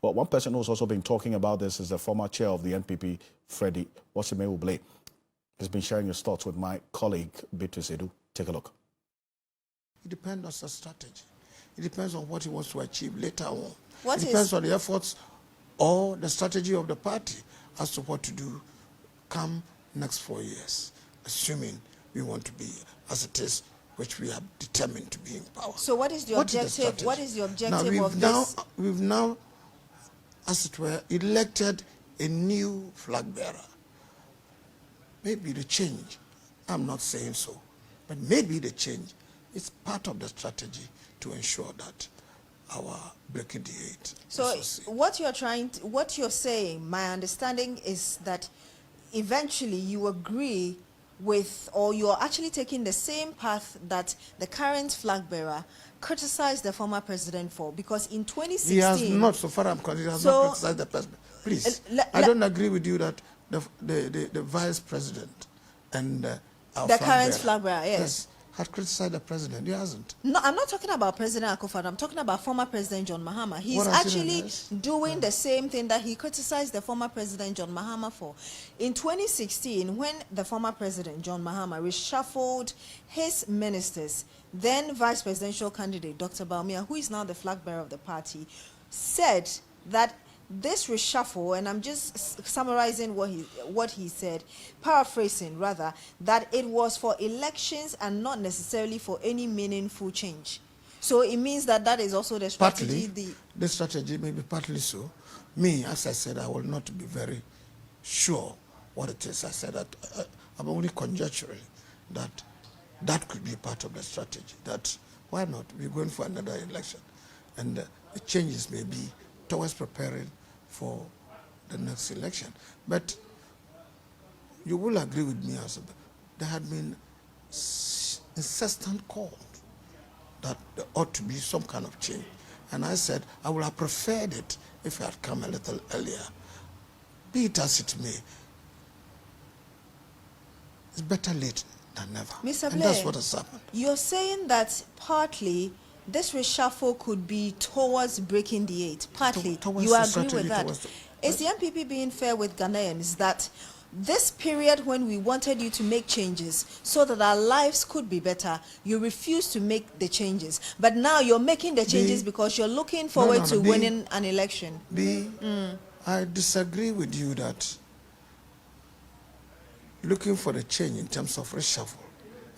Well, one person who's also been talking about this is the former chair of the NPP, Freddie Blay. He's been sharing his thoughts with my colleague, Beatrice. Take a look. It depends on the strategy. It depends on what he wants to achieve later on. It depends on the efforts or the strategy of the party as to what to do come next 4 years, assuming we want to be as it is, which we are determined to be in power. So what is the objective? What is the objective of this? We've now, as it were, elected a new flag bearer. Maybe the change, I'm not saying so, but maybe the change is part of the strategy to ensure that our breaking the eight. So what you're saying, my understanding is that eventually you agree with, or you're actually taking the same path that the current flag bearer criticized the former president for, because in 2016 he has not, so far I'm concerned, he has not criticized the president. Please, I don't agree with you that the vice president and our the current flag bearer, yes, had criticized the president. He hasn't. No, I'm not talking about President Akufo-Addo. I'm talking about former President John Mahama. He's actually doing the same thing that he criticized the former President John Mahama for. In 2016, when the former President John Mahama reshuffled his ministers, then vice presidential candidate Dr. Bawumia, who is now the flag bearer of the party, said that this reshuffle, and I'm just summarizing what he said, paraphrasing rather, that it was for elections and not necessarily for any meaningful change. So it means that that is also the strategy. Partly, the strategy may be partly so. Me, as I said, I will not be very sure what it is. I said that I'm only conjecturing that that could be part of the strategy. That why not? We're going for another election, and the changes may be towards preparing for the next election. But you will agree with me, also, there had been incessant calls that there ought to be some kind of change. And I said, I would have preferred it if it had come a little earlier. Be it as it may, it's better late than never. Mr. Blay, and that's what has happened. You're saying that partly this reshuffle could be towards breaking the eight. Partly, you agree with that. Is the NPP being fair with Ghanaians that this period when we wanted you to make changes so that our lives could be better, you refused to make the changes, but now you're making the changes because you're looking forward to winning an election? I disagree with you that looking for the change in terms of reshuffle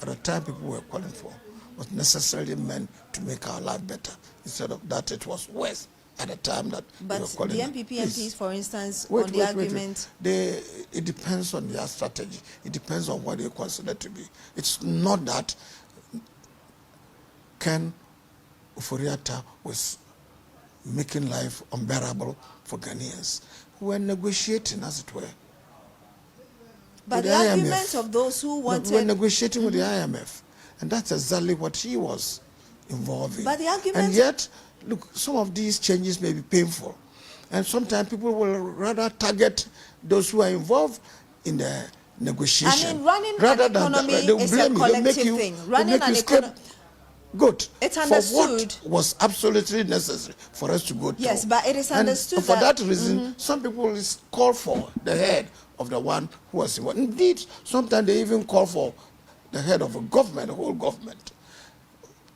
at the time people were calling for was necessarily meant to make our life better. Instead of that, it was worse at the time that but we were calling. But the NPP MPs, for instance, on the argument... It depends on their strategy. It depends on what they consider to be. It's not that Ken Ofori-Atta was making life unbearable for Ghanaians. We're negotiating, as it were. But the argument of those who wanted... We're negotiating with the IMF. And that's exactly what he was involved in. But the argument... And yet, look, some of these changes may be painful. And sometimes people will rather target those who are involved in the negotiation. I mean, running an economy is a collective thing. Running an economy... Good. It's understood. For what was absolutely necessary for us to go through. Yes, but it is understood and for that reason, some people will call for the head of the one who was involved. Indeed, sometimes they even call for the head of a government, the whole government.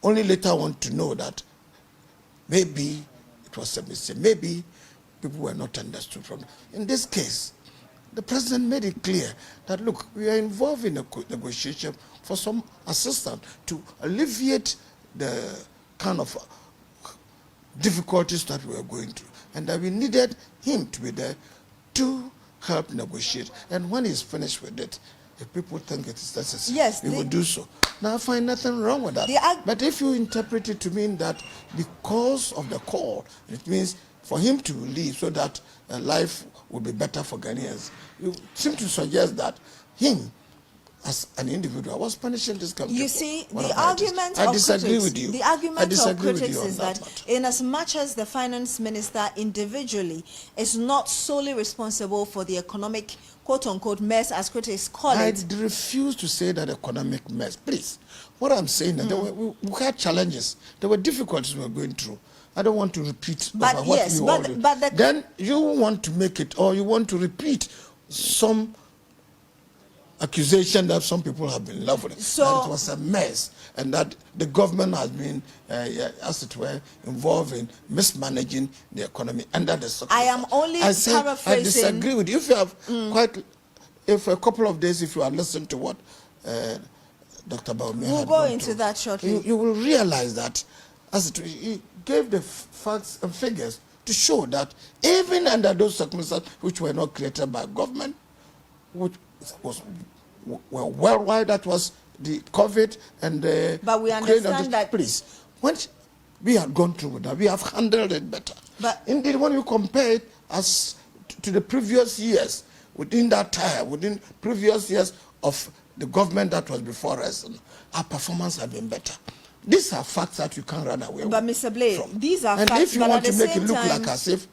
Only later on to know that maybe it was a mistake. Maybe people were not understood from it. In this case, the president made it clear that, look, we are involved in a negotiation for some assistance to alleviate the kind of difficulties that we are going through, and that we needed him to be there to help negotiate. And when he's finished with it, if people think it is necessary, yes, we will do so. Now, I find nothing wrong with that. But if you interpret it to mean that because of the call, it means for him to leave so that life will be better for Ghanaians, you seem to suggest that him, as an individual, was punishing this country. You see, the argument of critics is that in as much as the finance minister individually is not solely responsible for the economic quote-unquote mess, as critics call it. I refuse to say that economic mess. Please, what I'm saying is we had challenges. There were difficulties we were going through. I don't want to repeat But about what yes, you but- already. but the- Then you want to make it, or you want to repeat some accusation that some people have been leveling, So- that it was a mess, and that the government has been, as it were, involved in mismanaging the economy under the circumstances. I am only I said, I paraphrasing- disagree with you. If you have if a couple of days, if you are listening to what Dr. Baumia We'll had go gone into through, that shortly. You will realize that, as it, he gave the facts and figures to show that even under those circumstances which were not created by government, which were worldwide, that was the COVID and the But we Ukraine and understand the- that- Please, when we have gone through that, we have handled it better. But- indeed, when you compare it as to the previous years, within that time, within previous years of the government that was before us, our performance has been better. These are facts that you can't run away But with. Mr. Blay, from. these are and facts, if you but want at to the make it same look time- like as if,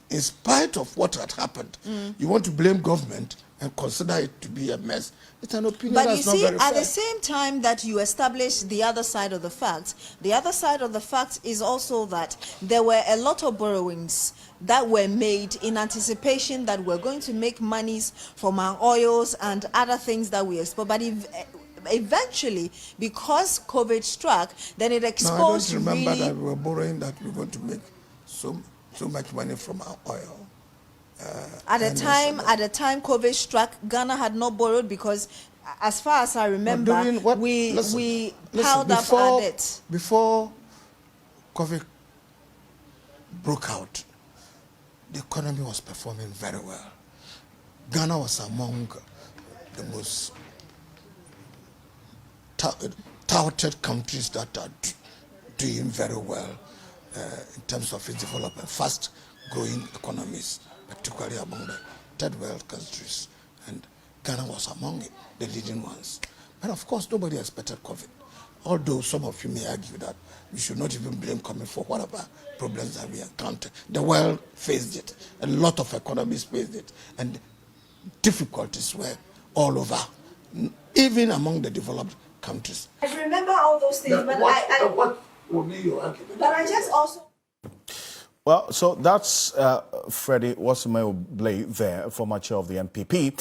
in spite of what had happened, you want to blame government and consider it to be a mess, it's an opinion But you that's not see, very at fair. the same time that you establish the other side of the facts, the other side of the facts is also that there were a lot of borrowings that were made in anticipation that we're going to make monies from our oils and other things that we export. But eventually, because COVID struck, then it Now, exposed I don't remember really... that we were borrowing, that we were going to make so much money from our oil. At the time COVID struck, Ghana had not borrowed because, as far as I remember, we piled up our debt. Before COVID broke out, the economy was performing very well. Ghana was among the most touted countries that are doing very well in terms of its development, fast-growing economies, particularly among the third world countries. And Ghana was among it, the leading ones. But of course, nobody expected COVID. Although some of you may argue that we should not even blame COVID for whatever problems that we encountered. The world faced it. A lot of economies faced it. And difficulties were all over, even among the developed countries. I remember all those things, but what will be your argument? But I just also... Well, so that's Freddie Blay there, former chair of the NPP.